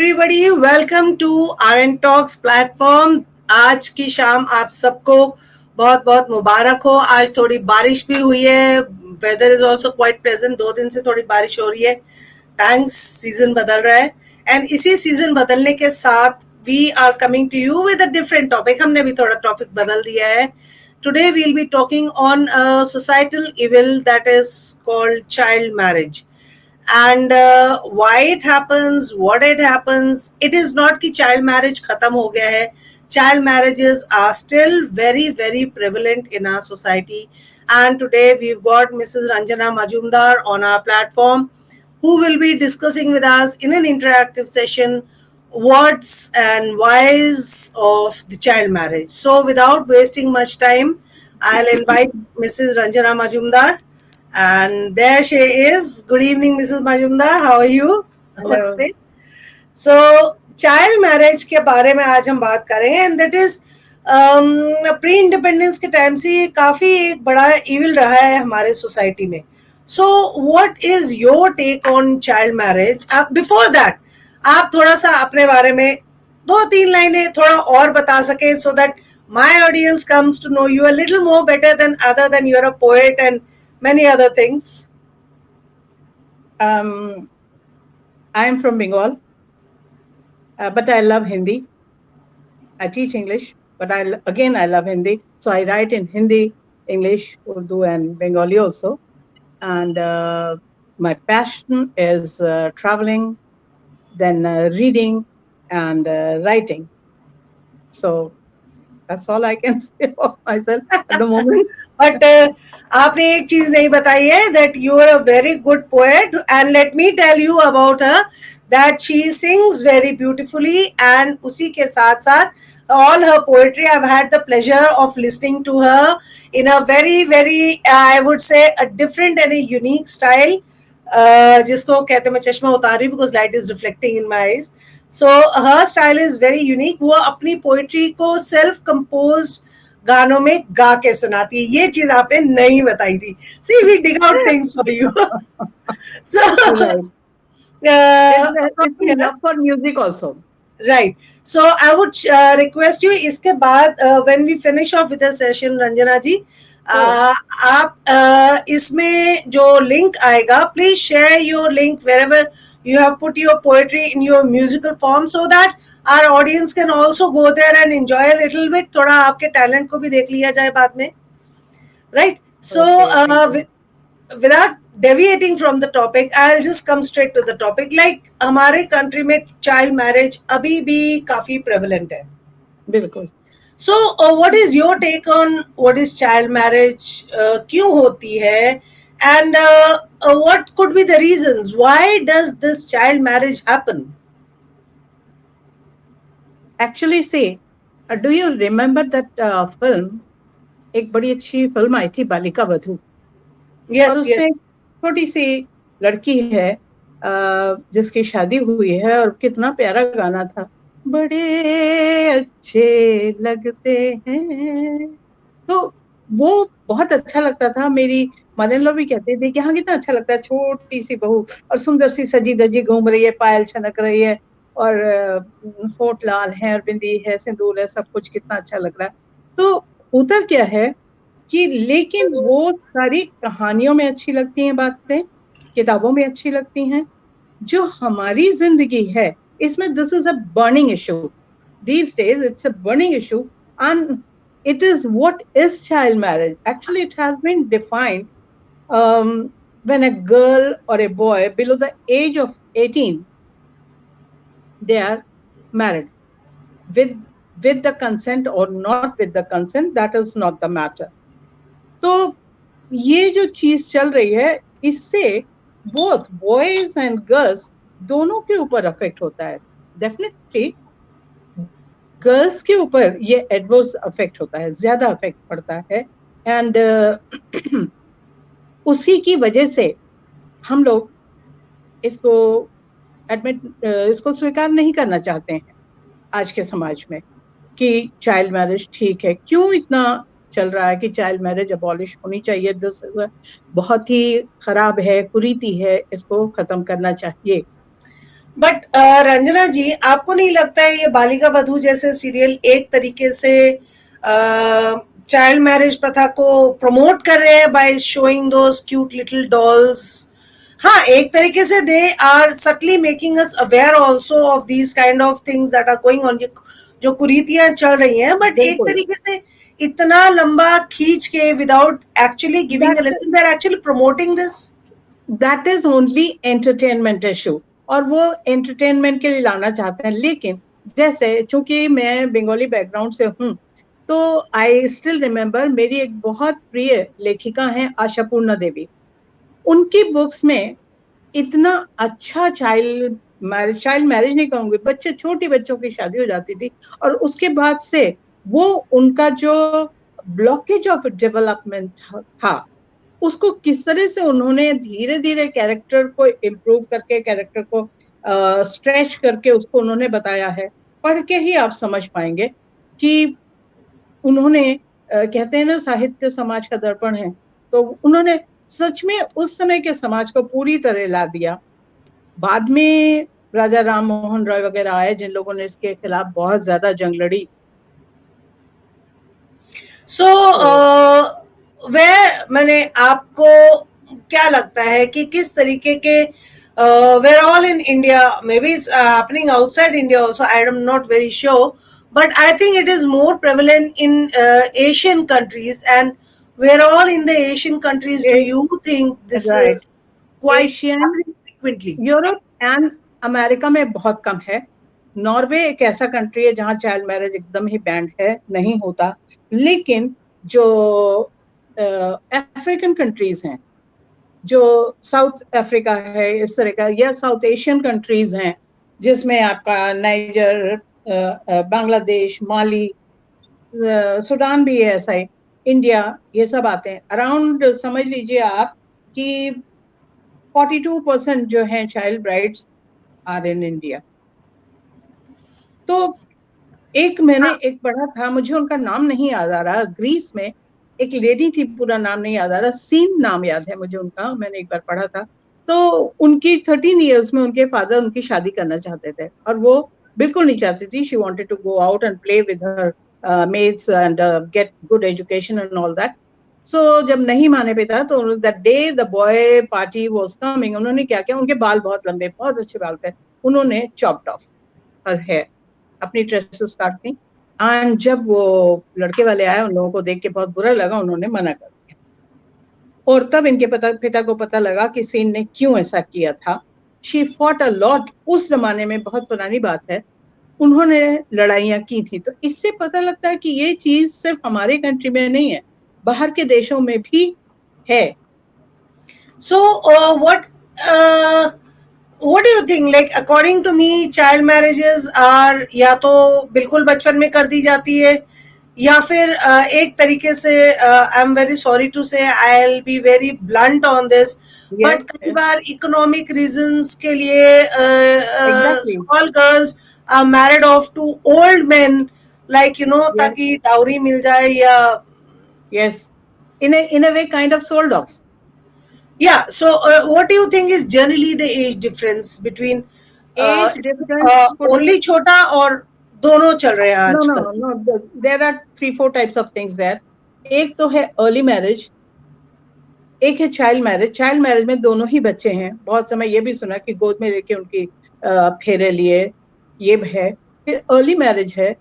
everybody, welcome to RN Talks platform. आज की शाम आप सबको बहुत बहुत मुबारक हो. आज थोड़ी बारिश भी हुई है. Weather is also quite pleasant. 2 दिन से थोड़ी बारिश हो रही है. थैंक्स, सीजन बदल रहा है. एंड इसी सीजन बदलने के साथ we are coming to you with a different topic. हमने भी थोड़ा टॉपिक बदल दिया है. Today we'll be talking on a societal evil that is called child marriage. And why it happens, what it happens. It is not कि child marriage खत्म हो गया है. Child marriages are still very very prevalent in our society. And today we've got Mrs. Ranjana Majumdar on our platform, who will be discussing with us in an interactive session what's and whys of the child marriage. So without wasting much time, I'll invite Mrs. Ranjana Majumdar. And there she is. Good evening, Mrs. Majumdar. How are you? Namaste. So, child marriage के बारे में आज हम बात करेंगे. And that is pre independence के time से ये काफी एक बड़ा इविल रहा है हमारे सोसाइटी में. So, what is your take on child marriage? Before that, आप थोड़ा सा अपने बारे में 2-3 लाइनें थोड़ा और बता सके, so that my audience comes to know you a little more better than other than you're a poet and many other things. I am from Bengal, but I love Hindi. I teach English, but I love Hindi. So I write in Hindi, English, Urdu, and Bengali also. And my passion is traveling, then reading, and writing. So that's all I can say of myself at the moment. But आपने एक चीज नहीं बताई है, that you are a very good poet, and let me tell you about her that she sings very beautifully, and उसी के साथ साथ all her poetry, I've had the pleasure of listening to her in a very very I would say a different and a unique style, जिसको कहते मैं चश्मा उतार रही because light is reflecting in my eyes. So her style is very unique. वो अपनी poetry को self composed गानों में गा के सुनाती है. ये चीज आपने नहीं बताई थी. See, we dig out things for you. So, it's enough for music also. Right. So I would request you, इसके बाद when we finish off with the session, Ranjana जी, आप इसमें जो link आएगा, please share your link wherever you have put your poetry in your musical form, so that our audience can also go there and enjoy a little bit. थोड़ा आपके talent को भी देख लिया जाए बाद में. Right. So without deviating from the topic, I'll just come straight to the topic. Like हमारे country में child marriage अभी भी काफी prevalent है. बिल्कुल. So what is your take on what is child marriage? क्यों होती है? And what could be the reasons? Why does this child marriage happen? Actually, see, do you remember that film? एक बड़ी अच्छी फिल्म आई थी, Balika Vadhu. Yes, और उसमें छोटी सी लड़की है जिसकी शादी हुई है, और कितना प्यारा गाना था, बड़े अच्छे लगते हैं. तो वो बहुत अच्छा लगता था. मेरी मदर इन लॉ भी कहते थे कि हाँ कितना अच्छा लगता है, छोटी सी बहू और सुंदर सी सजी धजी घूम रही है, पायल छनक रही है, और होठ लाल है, और बिंदी है, सिंदूर है, सब कुछ कितना अच्छा लग रहा है. तो होता क्या है कि लेकिन वो सारी कहानियों में अच्छी लगती हैं बातें, किताबों में अच्छी लगती हैं. जो हमारी जिंदगी है इसमें this is a burning issue. These days it's a burning issue. And it is what is child marriage. Actually, it has been defined when a girl or a boy below the age of 18, they are married with the consent or not with the consent, that is not the matter. तो ये जो चीज चल रही है, इससे both boys and girls दोनों के ऊपर अफेक्ट होता है. डेफिनेटली गर्ल्स के ऊपर ये एडवर्स अफेक्ट होता है, ज्यादा अफेक्ट पड़ता है. एंड उसी की वजह से हम लोग इसको स्वीकार नहीं करना चाहते हैं आज के समाज में कि चाइल्ड मैरिज ठीक है. क्यों इतना चल रहा है कि चाइल्ड मैरिज अबॉलिश होनी चाहिए, बहुत ही खराब है, कुरीति है, इसको खत्म करना चाहिए. बट रंजना जी, आपको नहीं लगता है ये बालिका बधू जैसे सीरियल एक तरीके से चाइल्ड मैरिज प्रथा को प्रमोट कर रहे हैं by showing those cute little dolls? हाँ, एक तरीके से they are subtly making us aware also of these kind of things that are going on, जो कुरीतियां चल रही हैं, बट एक बिल्कुल, तरीके से इतना लंबा खींच के without actually giving a that lesson, they are actually promoting this. That is only entertainment issue, और वो एंटरटेनमेंट के लिए लाना चाहते हैं। लेकिन जैसे चूंकि मैं बंगाली बैकग्राउंड से हूँ, तो आई स्टिल रिमेम्बर, मेरी एक बहुत प्रिय लेखिका हैं आशापूर्णा देवी। उनकी बुक्स में इतना अच्छा चाइल्ड मैरिज नहीं कहूंगी, बच्चे छोटी बच्चों की शादी हो जाती थी, और उसके बाद से वो उनका जो ब्लॉकेज ऑफ डेवलपमेंट था, उसको किस तरह से उन्होंने धीरे धीरे कैरेक्टर को इम्प्रूव करके, कैरेक्टर को स्ट्रेच करके उसको उन्होंने बताया है। पढ़ के ही आप समझ पाएंगे कि उन्होंने कहते हैं ना, साहित्य समाज का दर्पण है, तो उन्होंने सच में उस समय के समाज को पूरी तरह ला दिया। बाद में राजा राम मोहन रॉय वगैरह आए, जिन लोगों ने इसके खिलाफ बहुत ज्यादा जंग लड़ी। सो वेयर, मैंने आपको क्या लगता है कि किस तरीके के where all in India, maybe it's happening outside India also, I am not very sure, but I think it is more prevalent in Asian countries. And we're all in the Asian countries. Do you think this is right, quite Asian, happening frequently? Europe and America में बहुत कम है। Norway एक ऐसा country है जहां child marriage एकदम ही band है, नहीं होता। लेकिन जो अफ्रीकन कंट्रीज हैं, जो साउथ अफ्रीका है इस तरह का, या साउथ एशियन कंट्रीज हैं, जिसमें आपका नाइजर, बांग्लादेश, माली, सूडान भी है ऐसा ही, इंडिया, ये सब आते हैं। अराउंड समझ लीजिए आप कि 42% जो है child brides are in India. तो मैंने एक पढ़ा था, मुझे उनका नाम नहीं याद आ रहा, ग्रीस में एक लेडी थी, पूरा नाम नहीं याद आ रहा, सीन नाम याद है मुझे उनका, मैंने एक बार पढ़ा था। तो उनकी 13 इयर्स में उनके फादर उनकी शादी करना चाहते थे, और वो बिल्कुल नहीं चाहती थी। She wanted to go out and play with her mates and get good education and all that. So जब नहीं माने पे था, तो that day the boy party was coming, उन्होंने क्या किया, उनके बाल बहुत लंबे, बहुत अच्छे बाल थे, उन्होंने chopped off her hair, अपनी ड्रेसेस काट दी। एंड जब वो लड़के वाले आए, उन लोगों को देख के बहुत बुरा लगा, उन्होंने मना कर दिया। और तब इनके पिता को पता लगा कि सीन ने क्यों ऐसा किया था। शी फॉट अ लॉट, उस जमाने में, बहुत पुरानी बात है, उन्होंने लड़ाइयां की थी। तो इससे पता लगता है कि ये चीज सिर्फ हमारे कंट्री में नहीं है, बाहर के देशों में भी है। So what do you think? Like according to me, child marriages are या तो बिल्कुल बचपन में कर दी जाती है, या फिर एक तरीके से, I am very sorry to say, I will be very blunt on this, but कई बार इकोनॉमिक रीजंस के लिए Exactly. Small girls are married off to old man, like you know, ताकि डाउरी मिल जाए, या yes, in a way kind of sold off. yeah. So what do you think is generally the age difference between Age difference only छोटा और दोनों चल रहे हैं आजकल? no, there are 3-4 types of things there. एक तो है अर्ली मैरिज, एक है चाइल्ड मैरिज। चाइल्ड मैरिज में दोनों ही बच्चे हैं। बहुत समय ये भी सुना कि गोद में लेके उनकी फेरे लिए, ये है। फिर अर्ली मैरिज है,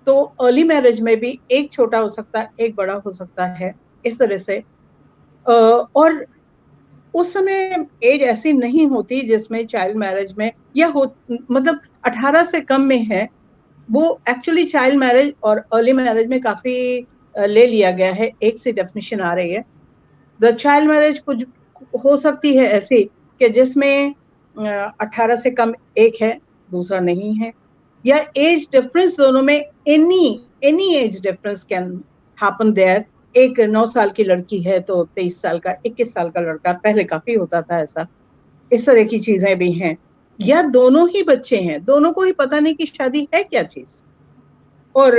तो अर्ली मैरिज में भी एक छोटा हो सकता है, एक बड़ा हो सकता है, इस तरह से। और उस समय एज ऐसी नहीं होती जिसमें चाइल्ड मैरिज में, या मतलब 18 से कम में है, वो एक्चुअली चाइल्ड मैरिज और अर्ली मैरिज में काफी ले लिया गया है, एक सी डेफिनेशन आ रही है। द चाइल्ड मैरिज कुछ हो सकती है ऐसी कि जिसमें 18 से कम एक है, दूसरा नहीं है, या एज डिफरेंस दोनों में, any age difference can happen there. एक 9 साल की लड़की है तो 23 साल का, 21 साल का लड़का, पहले काफी होता था ऐसा। इस तरह की चीजें भी हैं। या दोनों ही बच्चे हैं, दोनों को ही पता नहीं कि शादी है क्या चीज, और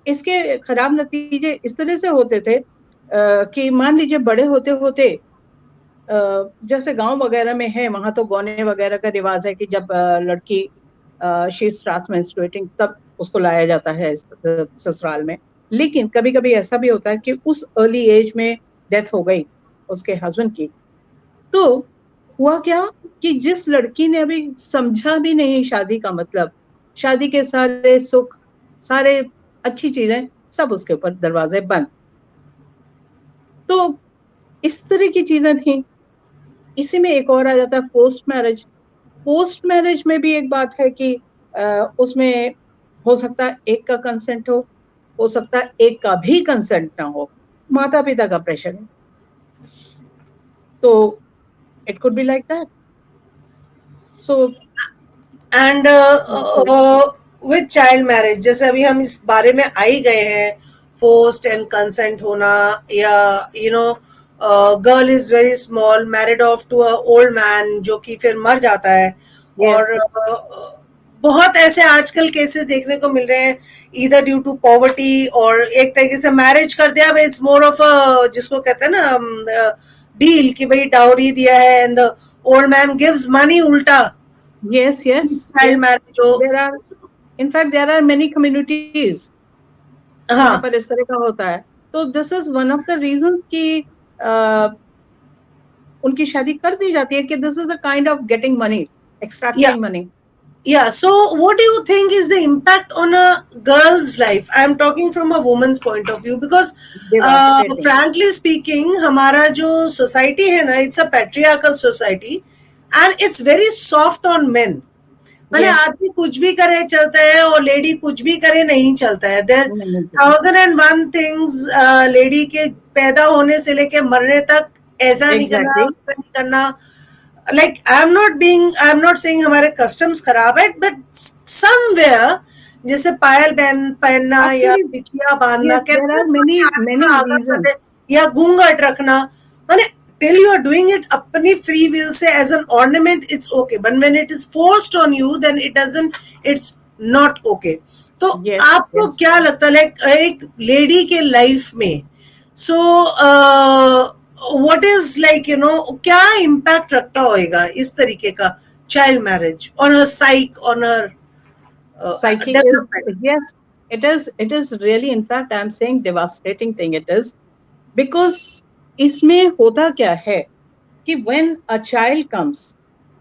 इसके खराब नतीजे इस तरह से होते थे कि मान लीजिए बड़े होते होते जैसे गांव वगैरह में है, वहां तो गौने वगैरह का रिवाज है कि जब लड़की शी स्टार्ट्स मेंस्ट्रुएटिंग तब उसको लाया जाता है ससुराल में। लेकिन कभी कभी ऐसा भी होता है कि उस अर्ली एज में डेथ हो गई उसके हस्बैंड की, तो हुआ क्या कि जिस लड़की ने अभी समझा भी नहीं शादी का मतलब, शादी के सारे सुख, सारे अच्छी चीजें, सब उसके ऊपर दरवाजे बंद। तो इस तरह की चीजें थी। इसी में एक और आ जाता है पोस्ट मैरिज। पोस्ट मैरिज में भी एक बात है कि उसमें हो सकता है एक का कंसेंट हो सकता है एक का भी कंसेंट ना हो, माता पिता का प्रेशर है, तो it could be like that. So and with child marriage, जैसे अभी हम इस बारे में आ ही गए हैं, फोर्स्ड एंड कंसेंट होना, या you know girl is very small, married off to a old man जो कि फिर मर जाता है, और बहुत ऐसे आजकल केसेस देखने को मिल रहे हैं, इधर ड्यू टू पॉवर्टी, और एक तरीके से मैरिज कर दिया, इट्स मोर ऑफ अ, जिसको कहते हैं ना डील, कि भाई डाउरी दिया है and the old man gives money उल्टा। yes, yes, चाइल्ड मैरिज हो, there are, in fact there are many communities जहाँ हाँ, पर इस तरह का होता है। तो this is one of the reason कि उनकी शादी कर दी जाती है कि this is a kind of getting money, या extracting money. yeah, so what do you think is the impact on a girl's life? I'm talking from a woman's point of view, because devastating. frankly speaking, हमारा जो society है ना, it's a patriarchal society and it's very soft on men. माने yes, आदमी कुछ भी करे चलता है, और लेडी कुछ भी करे नहीं चलता है। देयर 1001 थिंग्स, लेडी के पैदा होने से लेके मरने तक, ऐसा नहीं करना, एग्जैक्टली, वैसा नहीं करना। Like I am not saying हमारे कस्टम्स खराब है, बट समवेयर, जैसे पायल पहनना या एक्चुअली बिछिया बांधना, यस, देयर कहते हैं आर मेनी मेनी आगे रीजन। बढ़े, या घूंघट रखना, माने till you are doing it अपनी free will से as an ornament, it's okay, but when it is forced on you, then it doesn't, it's not okay. तो यस, आपको यस, क्या लगता है, लाइक एक लेडी के लाइफ में, सो व्हाट इज लाइक क्या इम्पैक्ट रखता होएगा इस तरीके का child marriage on her psyche, on her psyche is, development? yes, it is really, in fact I am saying devastating thing it is, because इसमें होता क्या है कि when a child comes,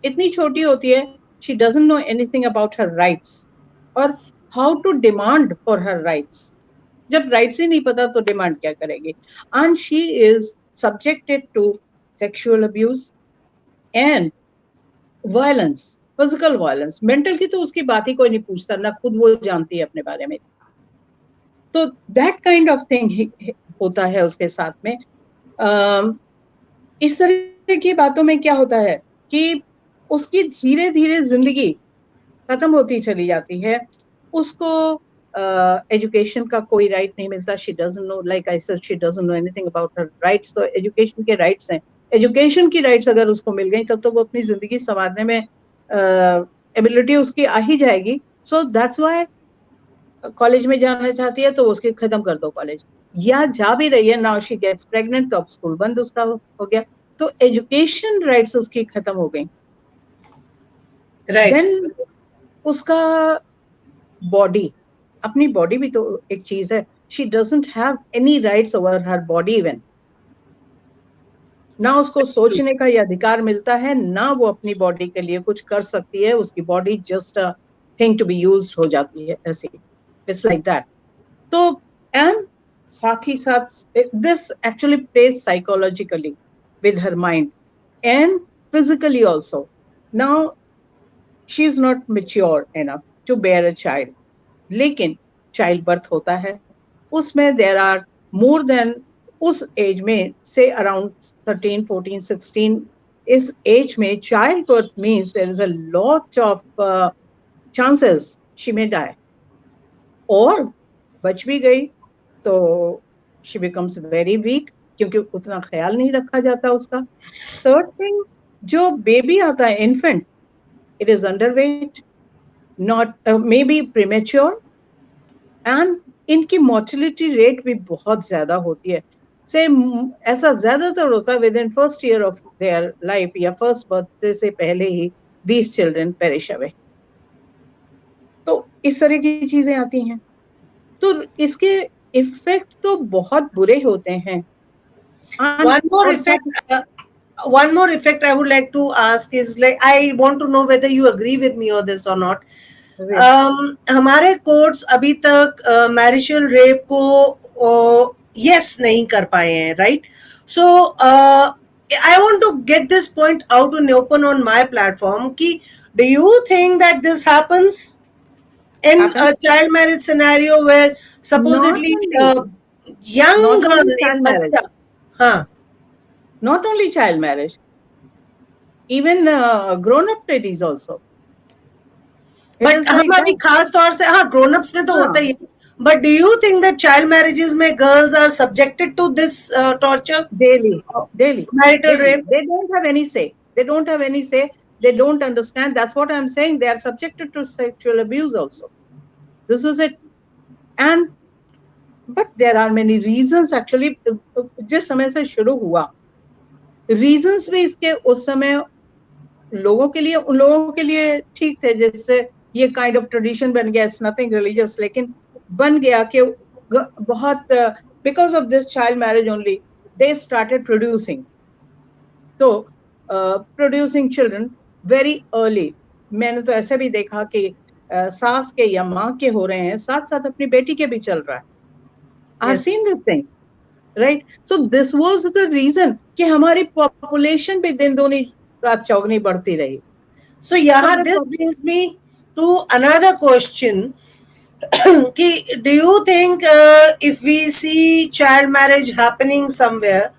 इतनी छोटी होती है, she doesn't know anything about her rights और how to demand for her rights। जब राइट्स ही नहीं पता तो डिमांड क्या करेगी? And she is subjected to sexual abuse and violence, physical violence. Mental की तो उसकी बात ही कोई नहीं पूछता, ना खुद वो जानती है अपने बारे में। तो दैट काइंड ऑफ थिंग होता है उसके साथ में। इस तरह की बातों में क्या होता है कि उसकी धीरे धीरे जिंदगी खत्म होती चली जाती है। उसको एजुकेशन का कोई राइट नहीं मिलता। She doesn't know, like I said, she doesn't know anything about her rights. तो एजुकेशन के राइट्स हैं, एजुकेशन की राइट्स अगर उसको मिल गई तब तो वो अपनी जिंदगी संवारने में एबिलिटी उसकी आ ही जाएगी। सो दैट्स व्हाई कॉलेज में जाना चाहती है तो उसके खत्म कर दो कॉलेज, या जा भी रही है, नाउ शी गेट्स प्रेग्नेंट तो अब स्कूल बंद उसका हो गया, तो एजुकेशन राइट्स उसकी खत्म हो गई। राइट, देन उसका बॉडी, अपनी बॉडी भी तो एक चीज है। She doesn't have any rights over her body even. ना उसको सोचने का ये अधिकार मिलता है, ना वो अपनी बॉडी के लिए कुछ कर सकती है। उसकी body just a thing to be used हो जाती है ऐसी। It's like that. तो एंड साथ ही साथ this actually plays psychologically with her mind and physically also. Now she is not mature enough to bear a child. लेकिन childbirth होता है, उसमें देर आर मोर देन, उस एज में से अराउंड 13, 14, 16, इस एज में childbirth means there is a lot of chances she may die, और बच भी गई तो शी बिकम्स वेरी वीक क्योंकि उतना ख्याल नहीं रखा जाता उसका। थर्ड थिंग, जो बेबी आता है infant, it is underweight, not may be premature, and इनकी मोर्टिलिटी रेट भी बहुत ज्यादा होती है। से ऐसा ज्यादातर होता है with in first year of their life या फर्स्ट बर्थडे से पहले ही दीज चिल्ड्रन पेरिश अवे। तो इस तरह की चीजें आती हैं, तो इसके इफेक्ट तो बहुत बुरे होते हैं। One more effect I would like to ask is, like, I want to know whether you agree with me on this or not. हमारे कोर्ट्स अभी तक मैरिजल रेप को यस नहीं कर पाए हैं, right? So I want to get this point out in open on my platform कि do you think that this happens in a child marriage scenario where supposedly young girl, हाँ, not only child marriage, even grown up ladies also. But हमारी खास तौर से, हाँ, grown ups में तो होता ही है. But do you think that child marriages में girls are subjected to this torture? Daily. Marital rape. They don't have any say. They don't understand. That's what I'm saying. They are subjected to sexual abuse also. This is it. But there are many reasons actually. जिस समय से शुरू हुआ, reasons भी इसके उस समय लोगों के लिए, उन लोगों के लिए ठीक थे, जिससे ये काइंड ऑफ ट्रेडिशन बन गया, इट्स नथिंग रिलीजियस, लेकिन बन गया कि बहुत because of this child marriage only they started producing, तो प्रोड्यूसिंग चिल्ड्रन वेरी अर्ली। मैंने तो ऐसे भी देखा कि सास के या माँ के हो रहे हैं, साथ साथ अपनी बेटी के भी चल रहा है। I have seen this thing, right? So this was the reason कि हमारी पॉपुलेशन भी दिन दूनी रात चौगनी बढ़ती रही। So yeah, this brings me to another question. Do you think if we see child marriage happening somewhere,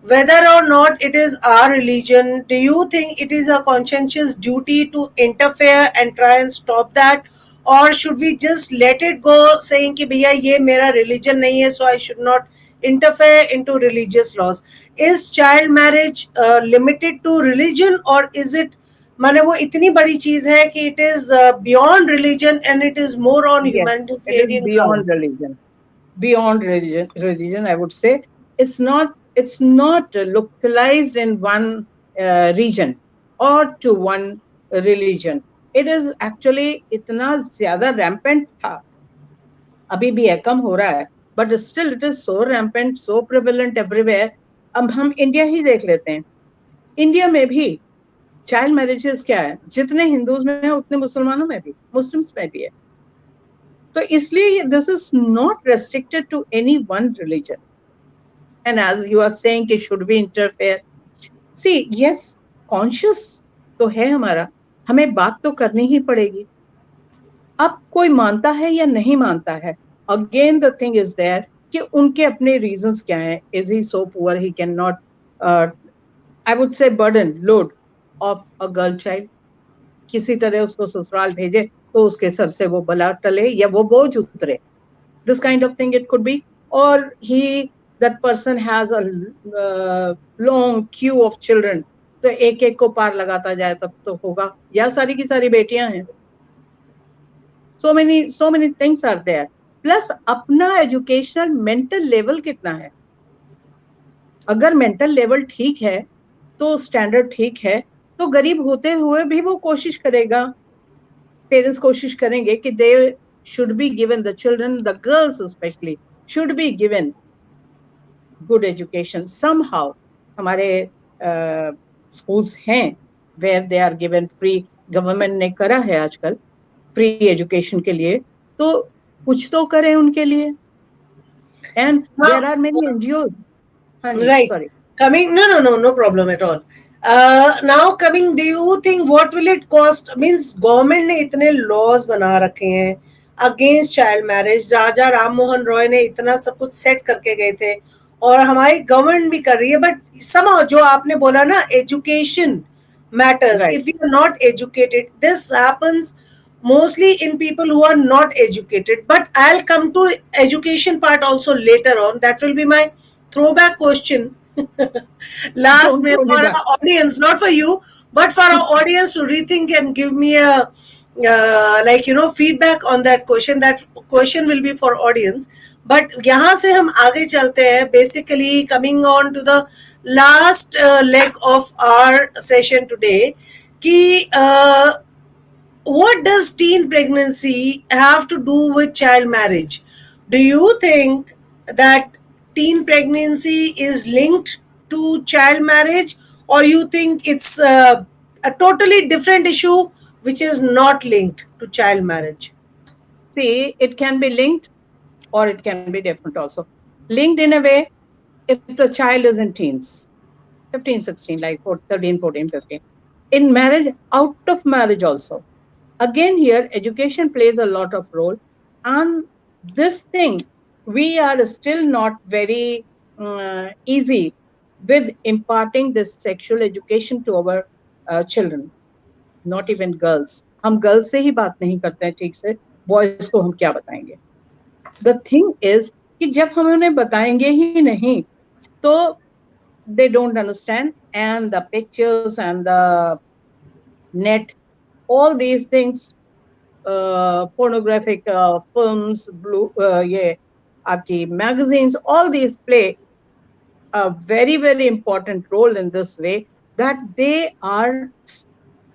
whether or not it is our religion, do you think it is a conscientious duty to interfere and try and stop that, or should we just let it go, saying कि भैया ये मेरा religion नहीं है, so I should not interfere into religious laws? Is child marriage limited to religion, or is it, माने वो इतनी बड़ी चीज है कि it is beyond religion and it is more on humanitarian grounds? Beyond religion, I would say it's not localized in one region or to one religion. It is actually इतना ज्यादा rampant था, अभी भी है, कम हो रहा है, but still it is so rampant, so prevalent everywhere. अब हम इंडिया ही देख लेते हैं, इंडिया में भी चाइल्ड मैरिजेस क्या है, जितने हिंदूज में है उतने मुसलमानों में भी, मुस्लिम्स में भी है। तो इसलिए this is not restricted to any one religion. And as you are saying कि should be interfere, see yes, conscious तो है हमारा, हमें बात तो करनी ही पड़ेगी। अब कोई मानता है या नहीं मानता है, again the thing is there कि उनके अपने रीजंस क्या हैं। Is he so poor he can not, I would say burden, load of a girl child, किसी तरह उसको ससुराल भेजे तो उसके सर से वो बला टले या वो बोझ उतरे, this kind of thing it could be, or that person has a long queue of children, तो एक एक को पार लगाता जाए तब तो होगा, या सारी की सारी बेटियां हैं। so many things are there, plus अपना एजुकेशनल मेंटल लेवल कितना है। अगर मेंटल लेवल ठीक है तो स्टैंडर्ड ठीक है, तो गरीब होते हुए भी वो कोशिश करेगा, पेरेंट्स कोशिश करेंगे कि they should be given, the children, the girls specially should be given good education somehow. हमारे स्कूल्स हैं where they are given free, government ने करा है आजकल फ्री एजुकेशन के लिए, तो कुछ तो करें उनके लिए। And there are many NGOs, right, sorry, coming, no problem at all. Now coming, do you think what will it cost? Means government ने इतने laws बना रखे हैं against child marriage, राजा राम मोहन रॉय ने इतना सब कुछ सेट करके गए थे और हमारी गवर्नमेंट भी कर रही है, बट somehow जो आपने बोला ना, education matters. Right. If you are not educated, this happens mostly in people who are not educated. But I'll come to education part also later on. That will be my throwback question. Last, for our audience, not for you, but for our audience to rethink and give me a like feedback on that question. That question will be for audience. But यहाँ से हम आगे चलते हैं. Basically, coming on to the last leg of our session today, कि what does teen pregnancy have to do with child marriage? Do you think that teen pregnancy is linked to child marriage, or you think it's a totally different issue which is not linked to child marriage? See, it can be linked or it can be different also. Linked in a way, if the child is in teens, 15, 16, like 13, 14, 15. In marriage, out of marriage also. Again, here, education plays a lot of role. And this thing, we are still not very easy with imparting this sexual education to our children, not even girls. हम girls से ही बात नहीं करते हैं ठीक से, boys को हम क्या बताएंगे? The thing is कि जब हम उन्हें बताएंगे ही नहीं, तो they don't understand, and the pictures and the net, all these things, pornographic films, ये आपकी magazines, all these play a very, very important role in this way, that they are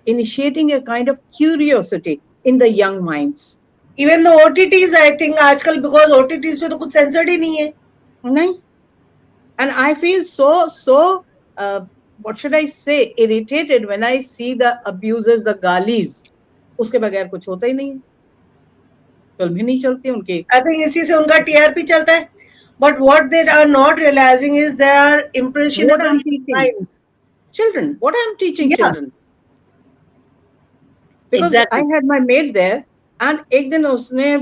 initiating a kind of curiosity in the young minds. Even the OTTs, I think आजकल, because OTTs पे तो कुछ censored ही नहीं है. नहीं. And I feel so what should I say, irritated when I see the abuses, the galis. उसके बगैर कुछ होता ही नहीं है. फिल्म ही नहीं चलती उनकी. I think इसी से उनका TRP चलता है. But what they are not realizing is they are impressionable minds. Children, what I'm teaching children. Because exactly. I had my maid there, and एक दिन उसने,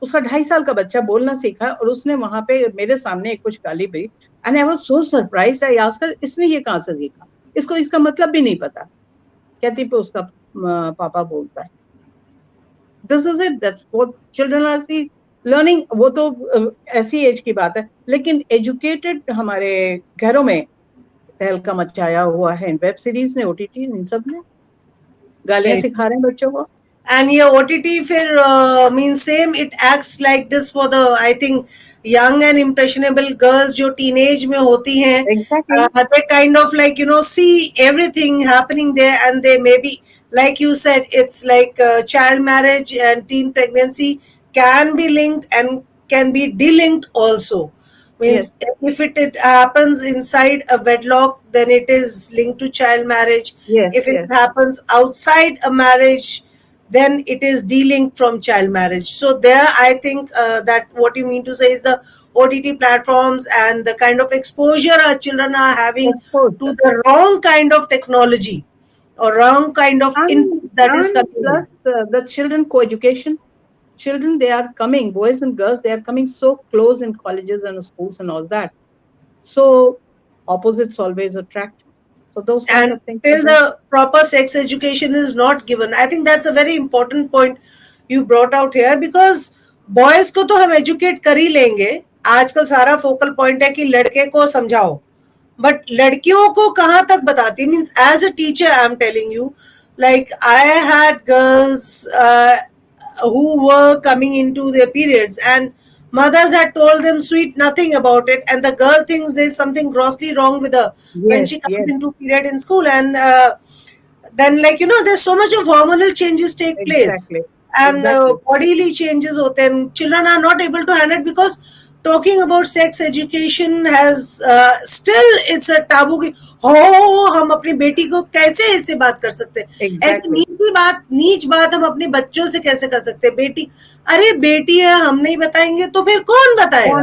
उसका 2.5 साल का बच्चा बोलना सीखा, और उसने वहां पे मेरे सामने कुछ गाली दी. And I was so surprised. I asked her, इसने ये कहाँ से सीखा? इसको इसका मतलब भी नहीं पता. कहती पे उसका पापा बोलता है. This is it. That's what children are learning. वो तो ऐसी एज की बात है, लेकिन educated हमारे घरों में तहलका मचाया हुआ है इन वेब सीरीज ने, OTT, इन सब ने गालियां सिखा रहे हैं बच्चों को. And ये OTT फिर means same, it acts like this for the, I think, young and impressionable girls जो teenage में होती हैं. Exactly. They kind of like see everything happening there, and they maybe, like you said, it's like child marriage and teen pregnancy can be linked and can be delinked also. Means if it happens inside a wedlock, then it is linked to child marriage. If it happens outside a marriage, then it is delinked from child marriage. So there, I think that what you mean to say is the OTT platforms and the kind of exposure our children are having to the wrong kind of technology or wrong kind of input that is coming. Plus the children co-education. Children, they are coming, boys and girls, they are coming so close in colleges and schools and all that. So opposites always attract. So those kind of things. Till the proper sex education is not given. I think that's a very important point you brought out here, because boys को तो हम educate कर ही लेंगे. आजकल सारा focal point है कि लड़के को समझाओ. But लड़कियों को कहाँ तक बताती? Means as a teacher, I'm telling you, like I had girls who were coming into their periods, and mothers had told them sweet nothing about it, and the girl thinks there's something grossly wrong with her when she comes into period in school. And then, like there's so much of hormonal changes take place, and bodily changes hote, and children are not able to handle it, because talking about sex education has still it's a taboo. हम अपनी बेटी को कैसे इससे बात कर सकते हैं? ऐसी नीच बात हम अपने बच्चों से कैसे कर सकते हैं? बेटी, अरे बेटी है, हम नहीं बताएंगे तो फिर कौन बताएगा?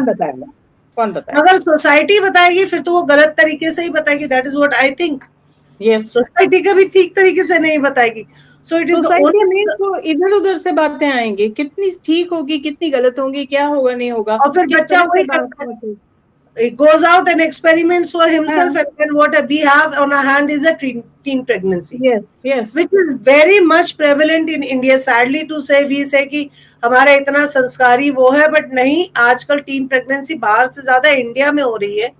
अगर सोसाइटी बताएगी फिर तो वो गलत तरीके से ही बताएगी. That is what I think. Society कभी ठीक तरीके से नहीं बताएगी. So it is तो इधर उधर से बातें आएंगी, कितनी ठीक होगी, कितनी गलत होंगी, क्या होगा, नहीं होगा. और फिर बच्चा वही करता है. He goes out and experiments for himself, and then what we have on our hand is a teen pregnancy. Yes. Which is very much prevalent in India. Sadly to say, we say कि हमारा इतना संस्कारी वो है, but नहीं, आजकल teen pregnancy बाहर से ज्यादा इंडिया में हो रही है.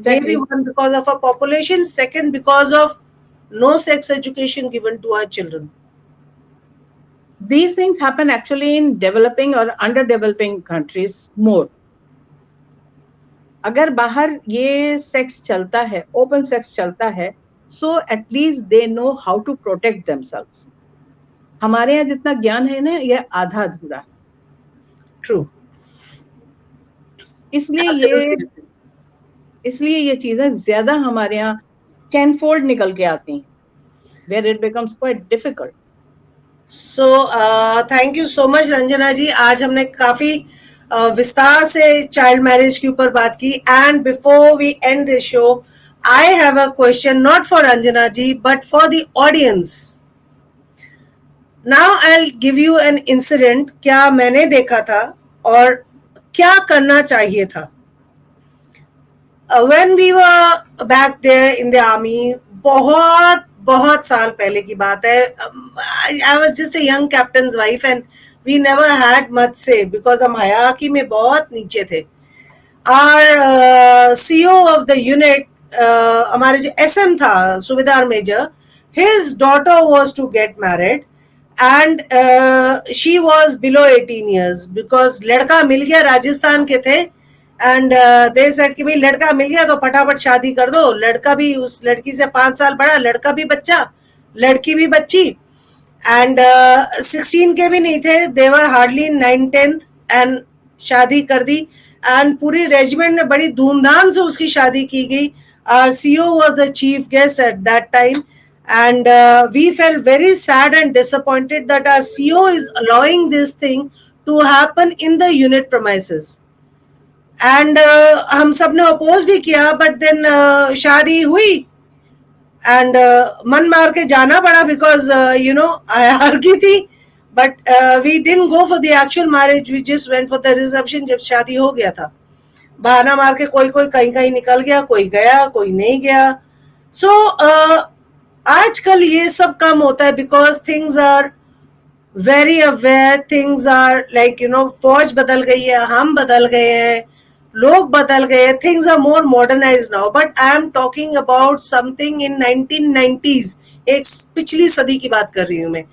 Maybe one because of our population, second because of no sex education given to our children. these things happen actually in developing or underdeveloping countries more. अगर बाहर ये सेक्स चलता है, ओपन सेक्स चलता है, so at least they know how to protect themselves. हमारे यहाँ जितना ज्ञान है ना, ये आधा अधूरा है. True. इसलिए ये चीजें ज्यादा हमारे यहाँ tenfold निकल के आती हैं, where it becomes quite difficult. So thank you so much Ranjana जी. आज हमने काफी विस्तार से चाइल्ड मैरिज के ऊपर बात की. And before we end this show, I have a question not for Ranjana ji but for the audience. Now I will give you an incident. क्या मैंने देखा था और क्या करना चाहिए था. When we were back there in the army, बहुत साल पहले की बात है. I was just a young captain's wife and we never had much say because हम हायरार्की में बहुत नीचे थे. Our CO of the unit, हमारे जो SM था, सुबेदार major, his daughter was to get married and she was below 18 years because लड़का मिल गया, राजस्थान के थे. एंड दे सेड कि भाई लड़का मिल गया तो फटाफट शादी कर दो. लड़का भी उस लड़की से 5 साल बड़ा, लड़का भी बच्चा, लड़की भी बच्ची. एंड 16 के भी नहीं थे, दे वर हार्डली 9-10 एंड शादी कर दी. एंड पूरी रेजिमेंट में बड़ी धूमधाम से उसकी शादी की गई. Our CO was the chief guest at that time and we felt very sad and disappointed that our CO is allowing this thing to happen in the unit premises. And हम सब ने अपोज भी किया, but then शादी हुई and मन मार के जाना पड़ा बिकॉज यू नो हायरार्की थी. But we didn't go for the actual marriage, we just went for the reception. जब शादी हो गया था, बहाना मार के कोई कहीं निकल गया, कोई गया, कोई नहीं गया. सो आजकल ये सब कम होता है because things are very aware, things are like you know, फौज बदल गई है, हम बदल गए हैं, लोग बदल गए, things are more modernise now. But I am talking about something in 1990s, एक पिछली सदी की बात कर रही हूँ मैं.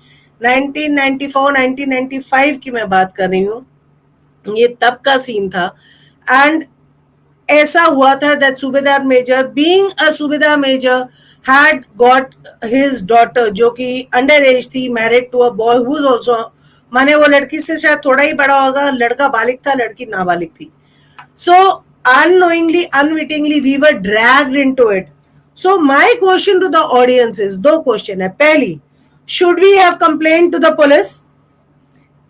1994 1995 की मैं बात कर रही हूँ. ये तब का सीन था. एंड ऐसा हुआ था दैट सूबेदार major, being a subedar major, had got his daughter, जो कि अंडर एज थी, married to a boy who is also, माने वो लड़की से शायद थोड़ा ही बड़ा होगा. लड़का बालिग था, लड़की नाबालिग थी. So unknowingly, unwittingly, we were dragged into it. So my question to the audience is, दो क्वेश्चन है. पहली, should we have complained to the police?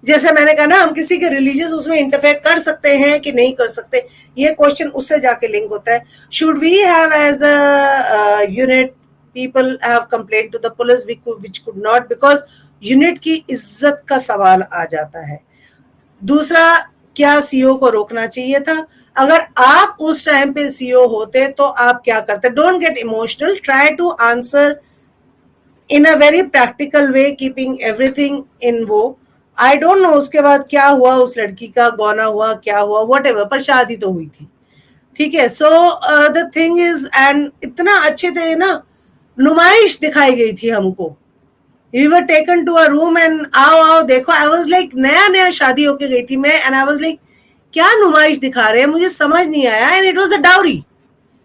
जैसे मैंने कहा ना, हम किसी के रिलीजियस उसमें इंटरफेयर कर सकते हैं कि नहीं कर सकते, ये क्वेश्चन उससे जाके लिंक होता है. Should we have as a unit people have complained to the police, which could not, because unit की इज्जत का सवाल आ जाता है. दूसरा, क्या सीओ को रोकना चाहिए था? अगर आप उस टाइम पे सीओ होते तो आप क्या करते? Don't get emotional, try to answer in a very practical way, keeping everything in वो. आई डोंट नो उसके बाद क्या हुआ, उस लड़की का गौना हुआ, क्या हुआ, व्हाटएवर, पर शादी तो हुई थी. ठीक है. So the thing is, and इतना अच्छे थे ना, नुमाइश दिखाई गई थी हमको. We were taken to a room and आओ देखो. I was like, नया शादी होके गई थी मैं, and I was like, क्या नुमाइश दिखा रहे हैं, मुझे समझ नहीं आया. And it was the dowry.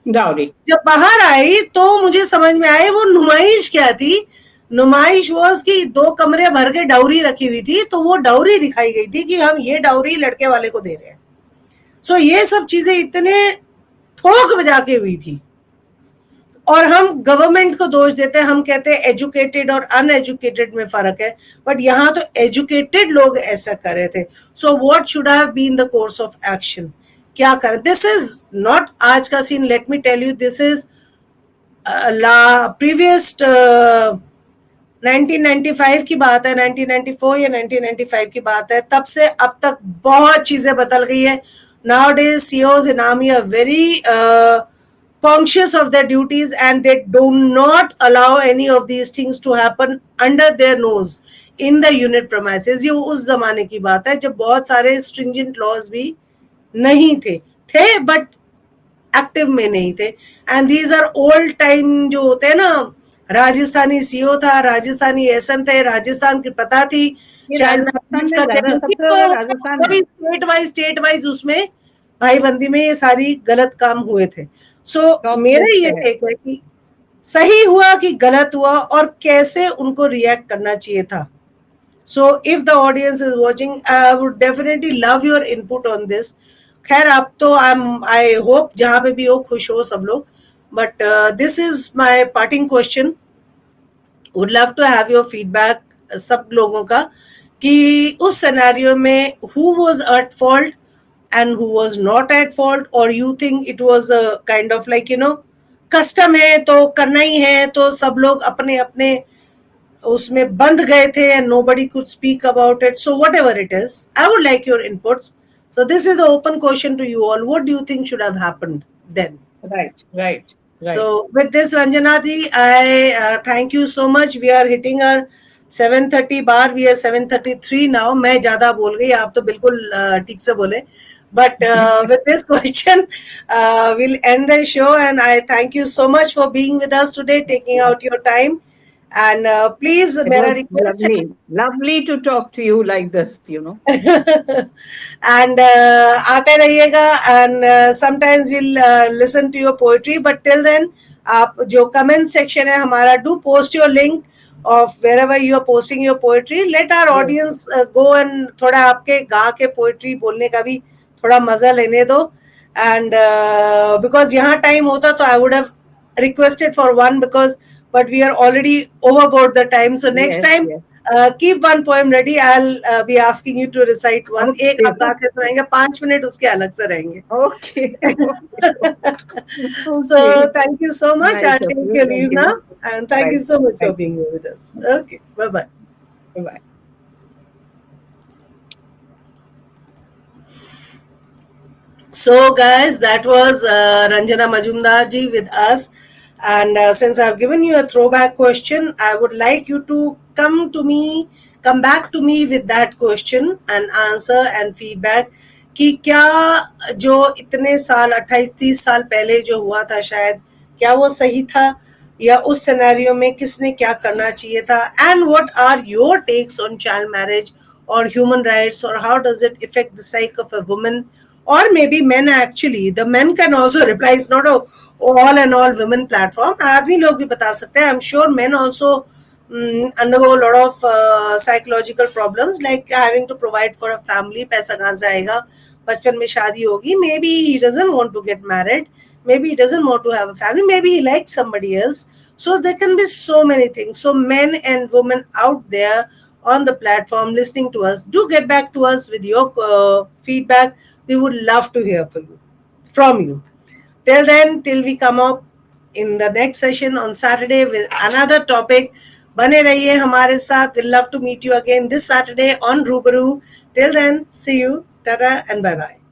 जब बाहर आई तो मुझे समझ में आया वो नुमाइश क्या थी. नुमाइश was कि 2 कमरे भर के डाउरी रखी हुई थी, तो वो डाउरी दिखाई गई थी कि हम ये डाउरी लड़के वाले को दे रहे हैं. सो ये सब चीजें इतने ठोक बजा के हुई थी. और हम गवर्नमेंट को दोष देते हैं, हम कहते हैं एजुकेटेड और अनएजुकेटेड में फर्क है, बट यहाँ तो एजुकेटेड लोग ऐसा कर रहे थे. So what should have been the course of action? क्या करें? दिस इज नॉट आज का scene, let me tell you. This is previous 1995 की बात है, 1994 या 1995 की बात है. तब से अब तक बहुत चीजें बदल गई है. Nowadays CEOs in army are very conscious of their duties and they do not allow any of these things to happen under their nose in the unit premises. ये उस जमाने की बात है जब बहुत सारे stringent laws भी नहीं थे but एक्टिव में नहीं थे. And these are old time जो होते हैं ना, राजस्थानी सीओ था, राजस्थानी एसएम थे, राजस्थान की पता थी, राजस्थान में ज्यादा सबसे ज्यादा राजस्थान है। स्टेट वाइज उसमें भाईबंदी में ये सारी गलत काम हुए थे। सो मेरा ये टेक है कि सही हुआ कि गलत हुआ और कैसे उनको रिएक्ट करना चाहिए था. So if the audience is watching, I would definitely love your input on this. खैर आप तो I hope जहाँ पे भी हो खुश हो सब लोग. But this is my parting question. Would love to have your feedback सब लोगों का कि उस scenario में who was at fault and who was not at fault, or you think it was a kind of like custom है तो करना ही है, तो सब लोग अपने अपने उसमें बंध गए थे and nobody could speak about it. So whatever it is, I would like your inputs. So this is the open question to you all. What do you think should have happened then? Right. So with this, Ranjana ji, I thank you so much. We are hitting our 7:30 bar. We are 7:33 now. मैं ज़्यादा बोल गई, आप तो बिल्कुल ठीक से बोले. But with this question, we'll end the show. And I thank you so much for being with us today, taking out your time. And please, मेरा request है. Lovely to talk to you like this, And आते रहिएगा, and sometimes we'll listen to your poetry. But till then, आप जो comment section है हमारा, do post your link of wherever you are posting your poetry. Let our audience go and थोड़ा आपके गा के poetry बोलने का भी थोड़ा मजा लेने दो. And because यहाँ time होता तो I would have requested for one, but we are already overboard the time. So next time, keep one poem ready. I'll be asking you to recite one. Okay. एक आप गा के सुनाएंगे, 5 minute उसके अलग से रहेंगे. Okay. So thank you so much. Nice I'll take your leave now. And thank you so much for being here with us. Okay. Bye-bye. Bye-bye. So guys, that was Ranjana Majumdar ji with us. And since I've given you a throwback question, I would like you to come back to me with that question and answer and feedback कि क्या जो इतने साल 28-30 साल पहले जो हुआ था शायद क्या वो सही था, या उस सिनेरियो में किसने क्या करना चाहिए था, and what are your takes on child marriage or human rights, or how does it affect the psyche of a woman, or maybe men. Actually the men can also reply. It's not a all and all women platform. आदमी लोग भी बता सकते हैं. I'm sure men also undergo a lot of psychological problems, like having to provide for a family. पैसा कहाँ से आएगा, बचपन में शादी होगी, maybe he doesn't want to get married, maybe he doesn't want to have a family, maybe he likes somebody else. So there can be so many things. So men and women out there on the platform listening to us, do get back to us with your feedback. We would love to hear from you. Till then, till we come up in the next session on Saturday with another topic, बने रहिए हमारे साथ. We'll love to meet you again this Saturday on Rubaru. Till then, see you, tata and bye bye.